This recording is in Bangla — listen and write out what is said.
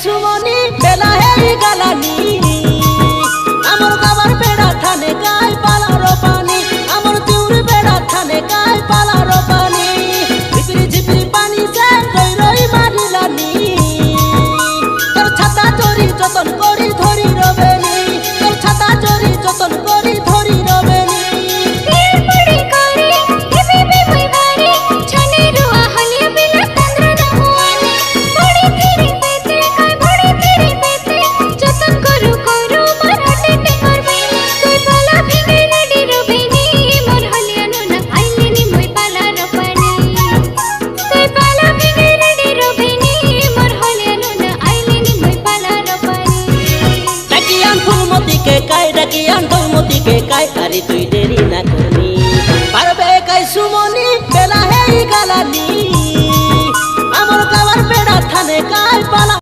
সুমনি বেলা হেই গালানি আমার গাবার বেড়া থানে গায় পালার পানি আমার তিউর বেড়া থানে গায় পালার পানি ঝিপরি ঝিপরি পানি সে রই রই মারিলানি তোর ছাতা চোরি যতন করি ধরি রবেনি তোর ছাতা চোরি যতন করি ধরি রবেনি ডাকিয়ান ঢৌমতি কে কাই আরে তুই দেরি না করনি পারবে কাই সুমন